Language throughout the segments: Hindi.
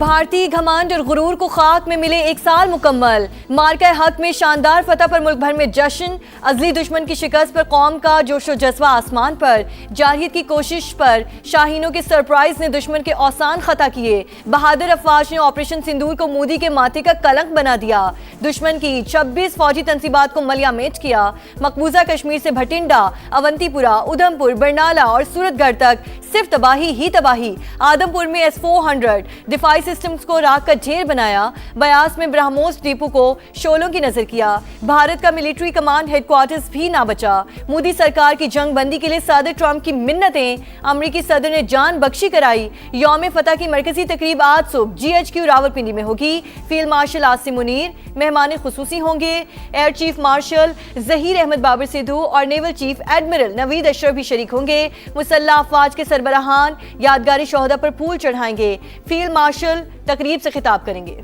भारतीय घमंड और गुरूर को खाक में मिले 1 साल मुकम्मल। मार्का हक में शानदार फतह पर मुल्क भर में जश्न। अजली दुश्मन की शिकस्त पर कौम का जोशो जज्बा आसमान पर। जारहियत की कोशिश पर शाहीनों के सरप्राइज ने दुश्मन के औसान खता किए। बहादुर अफवाज ने ऑपरेशन सिंदूर को मोदी के माथे का कलंक बना दिया। दुश्मन की 26 फौजी तंसीबात को मलियामेट किया। मकबूजा कश्मीर से भटिंडा, अवंतीपुरा, उधमपुर, बरनाला और सूरतगढ़ तक सिर्फ तबाही ही तबाही। आदमपुर में S-400 दिफाई सिस्टम्स को राख का ढेर बनाया। बयास में ब्रह्मोस डिपो को शोलों की नजर किया। भारत का मिलिट्री कमांड हेडक्वार्टर्स भी ना बचा। मोदी सरकार की जंग बंदी के लिए सदर ट्रंप की मिन्नतें, अमरीकी सदर ने जान बख्शी कराई। यौम फतह की मरकजी तकरीब आज सुबह GHQ रावलपिंडी में होगी। फील्ड मार्शल आसिम मुनीर मेहमान खुसूसी होंगे। Air chief marshal Zaheer Ahmed Babar Sidhu और naval chief admiral Naveed Ashraf भी शरीक होंगे। मुसल्लह अफवाज के सरबराहान यादगारी शोहदा पर फूल चढ़ाएंगे। फील्ड मार्शल तकरीब से खिताब करेंगे।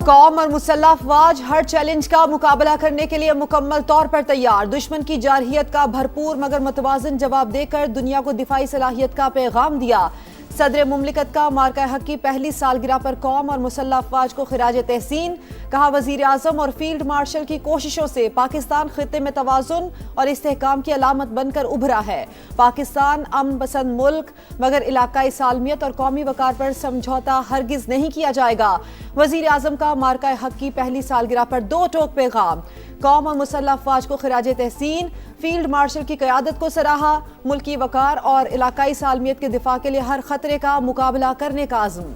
कौम और मुसल्लह अफवाज हर चैलेंज का मुकाबला करने के लिए मुकम्मल तौर पर तैयार। दुश्मन की जारहियत का भरपूर मगर मुतवाज़िन जवाब देकर दुनिया को दिफाई सलाहियत का पैगाम दिया। सदर मुमलिकत का मार्का हक की पहली सालगिरह पर कौम और मुसल्लह अफवाज को खिराज तहसीन। कहा, वजीर आजम और फील्ड मार्शल की कोशिशों से पाकिस्तान खित्ते में तवाज़ुन और इस्तेहकाम की अलामत बनकर उभरा है। पाकिस्तान अमन पसंद मुल्क, मगर इलाकाई सालमियत और कौमी वकार पर समझौता हरगिज नहीं किया जाएगा। वजीर आजम का मार्का हक की पहली सालगिरह पर 2 टोक पैगाम। कौम और मुसल्लह अफवाज को खिराज तहसीन। फील्ड मार्शल की क़यादत को सराहा। मुल्की वकार और इलाकाई सालमियत के दिफा के लिए हर खतरे का मुकाबला करने का आज़म।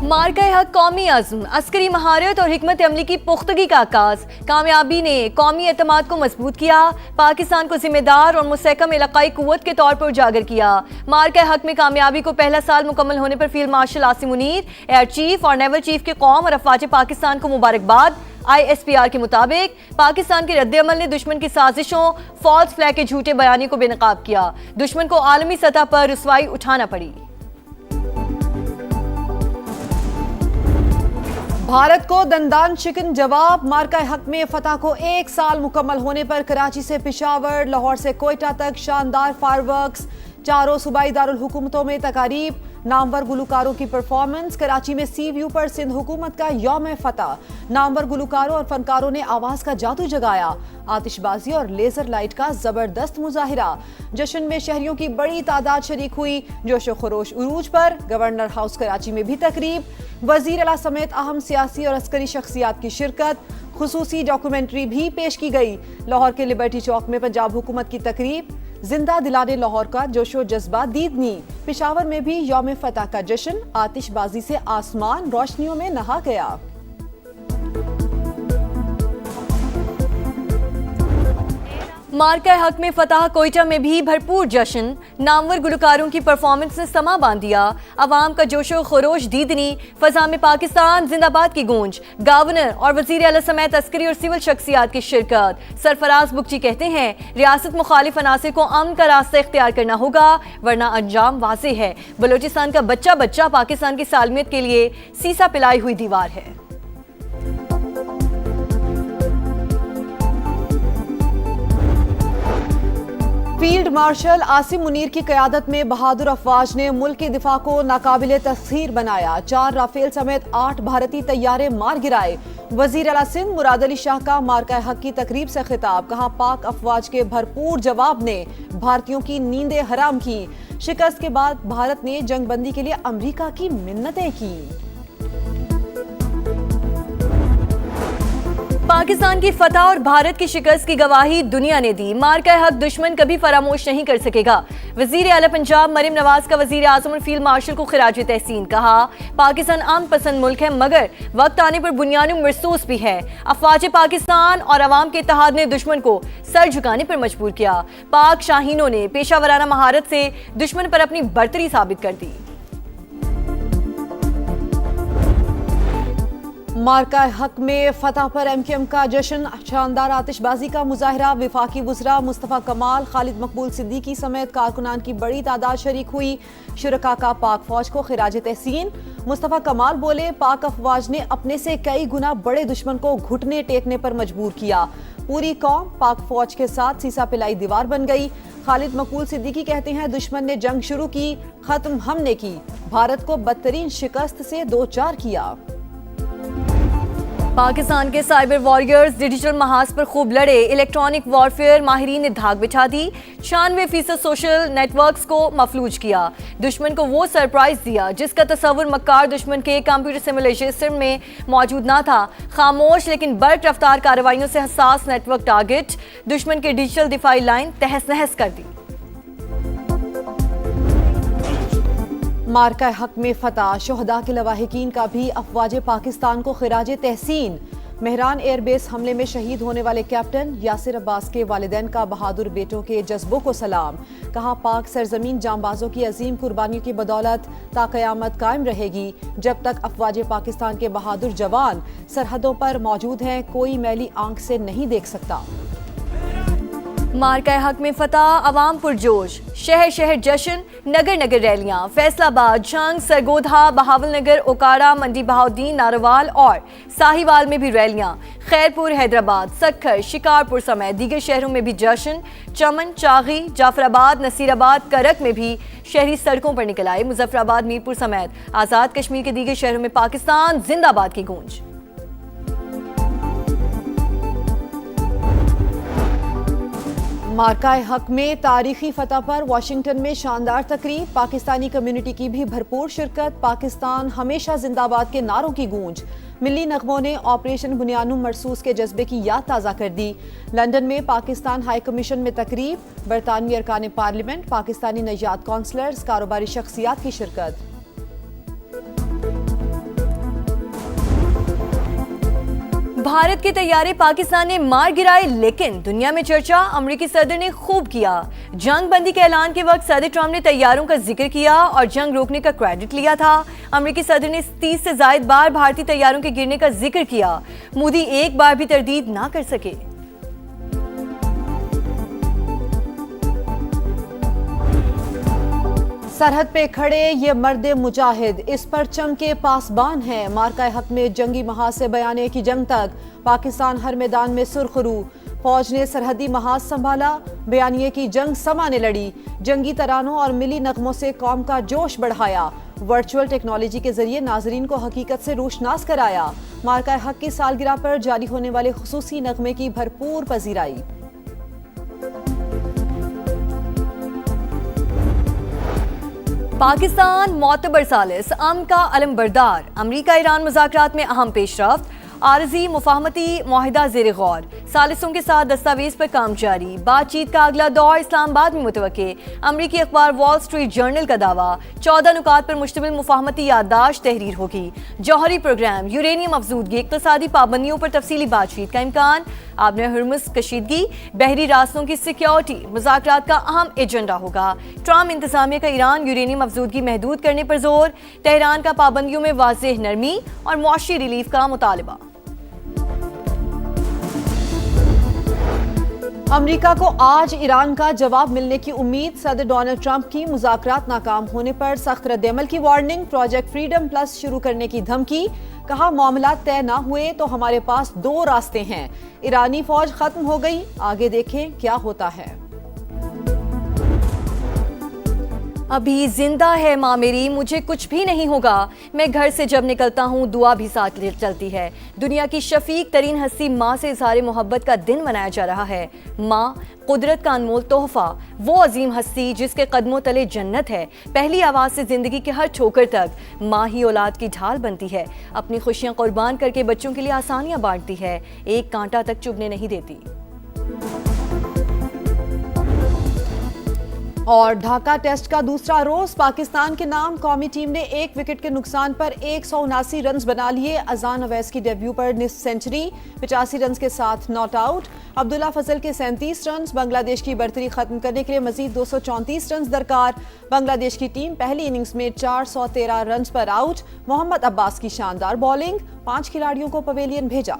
मार्का हक कौमी अज़्म, अस्करी महारत और हिकमत अमली की पुख्तगी का आगाज। कामयाबी ने कौमी एतमाद को मजबूत किया। पाकिस्तान को जिम्मेदार और मुस्तहकम इलाकाई कुव्वत के तौर पर उजागर किया। मार्का हक में कामयाबी को पहला साल मुकम्मल होने पर field marshal Asim Munir, air chief और नेवल चीफ के कौम और अफवाज पाकिस्तान को मुबारकबाद। ISPR के मुताबिक पाकिस्तान के रद्द-ए-अमल ने दुश्मन की साजिशों, फॉल्स फ्लैग के झूठे बयानी को बेनकाब किया। दुश्मन को आलमी सतह पर रुसवाई उठाना पड़ी। भारत को दंदान शिकन जवाब। मार्का हक में फतह को 1 साल मुकम्मल होने पर कराची से पेशावर, लाहौर से कोयटा तक शानदार फायरवर्क्स। चारों सूबाई दारुल हुकूमतों में तकारीब। नामवर गुलकारों की परफॉर्मेंस। कराची में सी व्यू पर सिंध हुकूमत का यौम फतह। नामवर गुलकारों और फनकारों ने आवाज का जादू जगाया। आतिशबाजी और लेजर लाइट का जबरदस्त मुजाहिरा। जश्न में शहरियों की बड़ी तादाद शरीक हुई। जोशो खरोश उरूज पर। गवर्नर हाउस कराची में भी तकरीब। वजीर आला समेत अहम सियासी और अस्करी शख्सियात की शिरकत। खुसूसी डॉक्यूमेंट्री भी पेश की गई। लाहौर के लिबर्टी चौक में पंजाब हुकूमत की तकरीब। जिंदा दिलाने लाहौर का जोशो जज्बा दीदनी। पेशावर में भी यौम फतह का जश्न। आतिशबाजी से आसमान रोशनियों में नहा गया। मार्का हक में फतह कोयटा में भी भरपूर जश्न। नामवर गुलकारों की परफॉर्मेंस ने समा बांध दिया। अवाम का जोशो खरोश दीदनी। फजा में पाकिस्तान जिंदाबाद की गूंज। गवर्नर और वजीर आला समेत अस्करी और सिविल शख्सियात की शिरकत। सरफराज बुगची कहते हैं, रियासत मुखालिफ अनासिर को अमन का रास्ता इख्तियार करना होगा, वरना अंजाम वाज़ेह है। बलोचिस्तान का बच्चा बच्चा पाकिस्तान की सालमियत के लिए सीसा पिलाई हुई दीवार है। फील्ड मार्शल आसिम मुनीर की क़यादत में बहादुर अफवाज ने मुल्क के दिफा को नाकाबिले तस्खीर बनाया। 4 राफेल समेत 8 भारतीय तैयारे मार गिराए। वजीर आला सिंध मुराद अली शाह का मार्का हक की तकरीब से खिताब। कहा, पाक अफवाज के भरपूर जवाब ने भारतीयों की नींदें हराम की। शिकस्त के बाद भारत ने जंगबंदी के लिए अमरीका की मिन्नतें की। पाकिस्तान की फतह और भारत की शिकस्त की गवाही दुनिया ने दी। मार्का हक दुश्मन कभी फरामोश नहीं कर सकेगा। वजीर आला पंजाब मरियम नवाज का वजीर आजम और फील्ड मार्शल को खिराज तहसीन। कहा, पाकिस्तान अमन पसंद मुल्क है, मगर वक्त आने पर बुनियादी महसूस भी है। अफवाज पाकिस्तान और अवाम के इत्तेहाद ने दुश्मन को सर झुकाने पर मजबूर किया। पाक शाहीनों ने पेशावराना महारत से दुश्मन पर अपनी बर्तरी साबित कर दी। मार्का हक में फतह पर MKM का जश्न। शानदार आतिशबाजी का मुजाहिरा। विफाकी वज़रा मुस्तफ़ा कमाल, खालिद मकबूल सिद्दीकी समेत कारकुनान की बड़ी तादाद शरीक हुई। शुरका का पाक फौज को खिराज तहसीन। मुस्तफा कमाल बोले, पाक अफवाज ने अपने से कई गुना बड़े दुश्मन को घुटने टेकने पर मजबूर किया। पूरी कौम पाक फौज के साथ सीसा पिलाई दीवार बन गई। खालिद मकबूल सिद्दीकी कहते हैं, दुश्मन ने जंग शुरू की, खत्म हमने की, भारत को बदतरीन शिकस्त से दो चार किया। पाकिस्तान के साइबर वॉरियर्स डिजिटल महाज पर खूब लड़े। इलेक्ट्रॉनिक वॉरफेयर माहिरीन ने धाक बिछा दी। 96% सोशल नेटवर्क्स को मफलूज किया। दुश्मन को वो सरप्राइज दिया जिसका तस्वुर मक्कार दुश्मन के कंप्यूटर सिमुलेशन में मौजूद ना था। खामोश लेकिन बर्क रफ्तार कार्रवाइयों से हसास नेटवर्क टारगेट दुश्मन के डिजिटल दिफाई लाइन तहस नहस कर दी। मार्का हक में फतह, शोहदा के लवाहिकीन का भी अफवाज पाकिस्तान को खिराजे तहसीन। मेहरान एयरबेस हमले में शहीद होने वाले कैप्टन यासिर अब्बास के वालिदैन का बहादुर बेटों के जज्बों को सलाम। कहा, पाक सरजमीन जांबाजों की अजीम कुर्बानियों की बदौलत ता क़यामत कायम रहेगी। जब तक अफवाज पाकिस्तान के बहादुर जवान सरहदों पर मौजूद हैं, कोई मैली आंख से नहीं देख सकता। मार्का हक में फतह, अवाम पुरजोश, शहर शहर जश्न, नगर नगर रैलियां। फैसलाबाद, झंग, सरगोधा, बहावलनगर, ओकाड़ा, मंडी बहाउद्दीन, नारोवाल और साहिवाल में भी रैलियां। खैरपुर, हैदराबाद, सक्खर, शिकारपुर समेत दीगर शहरों में भी जश्न। चमन, चागी, जाफराबाद, नसीराबाद, करक में भी शहरी सड़कों पर निकल आए। मुजफ्फराबाद, मीरपुर समेत आज़ाद कश्मीर के दीगर शहरों में पाकिस्तान जिंदाबाद की गूंज। मार्का हक में तारीखी फतह पर वाशिंगटन में शानदार तकरीब। पाकिस्तानी कम्युनिटी की भी भरपूर शिरकत। पाकिस्तान हमेशा जिंदाबाद के नारों की गूंज। मिली नगमों ने ऑपरेशन बुनियानुम मरसूस के जज्बे की याद ताज़ा कर दी। लंदन में पाकिस्तान हाई कमीशन में तकरीब। बरतानवी अरकान पार्लियामेंट, पाकिस्तानी नजात कौंसलर्स, कारोबारी शख्सियात की शिरकत। भारत के तैयारे पाकिस्तान ने मार गिराए, लेकिन दुनिया में चर्चा अमेरिकी सदर ने खूब किया। जंग बंदी के ऐलान के वक्त सदर ट्रंप ने तैयारों का जिक्र किया और जंग रोकने का क्रेडिट लिया था। अमेरिकी सदर ने 30 से ज्यादा बार भारतीय तैयारों के गिरने का जिक्र किया। मोदी एक बार भी तरदीद ना कर सके। सरहद पे खड़े ये मर्दे मुजाहिद, इस पर चमके पासबान है। मार्का हक में जंगी महाज से बयाने की जंग तक, पाकिस्तान हर मैदान में सुरखरू। फौज ने सरहदी महाज संभाला, बयानिए की जंग समा ने लड़ी। जंगी तरानों और मिली नगमों से कौम का जोश बढ़ाया। वर्चुअल टेक्नोलॉजी के जरिए नाजरीन को हकीकत से रोशनास कराया। मार्का हक की सालगिरह पर जारी होने वाले खुसूसी नगमे की भरपूर पजीराई। पाकिस्तान मोतबर सालिस, अमन का अलमबरदार। अमरीका ईरान मुज़ाकरात में अहम पेशरफ्त। आरजी मुफाहमती मुआहिदा ज़ेर गौर। सालिसों के साथ दस्तावेज पर काम जारी। बातचीत का अगला दौर इस्लामाबाद में मुतवक्के। अमरीकी अखबार वॉल स्ट्रीट जर्नल का दावा, 14 नुकात पर मुश्तमिल मुफाहमती याददाश्त तहरीर होगी। जौहरी प्रोग्राम, यूरेनियम अफजूदगी, इक़्तिसादी पाबंदियों पर तफसीली बातचीत का इम्कान। आबने हुर्मुज़ कशीदगी, बहरी रास्तों की सिक्योरिटी मुज़ाकरात का अहम एजेंडा होगा। ट्रंप इंतजामिया का ईरान यूरेनियम अफजूदगी महदूद करने पर जोर। तेहरान का पाबंदियों में वाज़ेह नरमी और मुआशी रिलीफ का मुतालबा। अमेरिका को आज ईरान का जवाब मिलने की उम्मीद। सदर डोनाल्ड ट्रंप की मुज़ाकरात नाकाम होने पर सख्त रद्दअमल की वार्निंग। प्रोजेक्ट फ्रीडम प्लस शुरू करने की धमकी। कहा, मामला तय ना हुए तो हमारे पास 2 रास्ते हैं। ईरानी फौज खत्म हो गई, आगे देखें क्या होता है। अभी जिंदा है माँ मेरी, मुझे कुछ भी नहीं होगा। मैं घर से जब निकलता हूँ दुआ भी साथ चलती है। दुनिया की शफीक तरीन हस्ती माँ से इज़हार मोहब्बत का दिन मनाया जा रहा है। माँ कुदरत का अनमोल तोहफा, वो अजीम हस्ती जिसके कदमों तले जन्नत है। पहली आवाज़ से ज़िंदगी के हर ठोकर तक माँ ही औलाद की ढाल बनती है। अपनी खुशियाँ कुर्बान करके बच्चों के लिए आसानियाँ बांटती है। एक कांटा तक चुभने नहीं देती। और ढाका टेस्ट का दूसरा रोज पाकिस्तान के नाम। कौमी टीम ने 1 विकेट के नुकसान पर 179 रन बना लिए। अजान अवैस की डेब्यू पर निस्फ सेंचुरी, 85 रन के साथ नॉट आउट। अब्दुल्ला फजल के 37 रन। बांग्लादेश की बढ़तरी खत्म करने के लिए मजीद 234 रन दरकार। बांग्लादेश की टीम पहली इनिंग्स में 413 रन पर आउट। मोहम्मद अब्बास की शानदार बॉलिंग, 5 खिलाड़ियों को पवेलियन भेजा।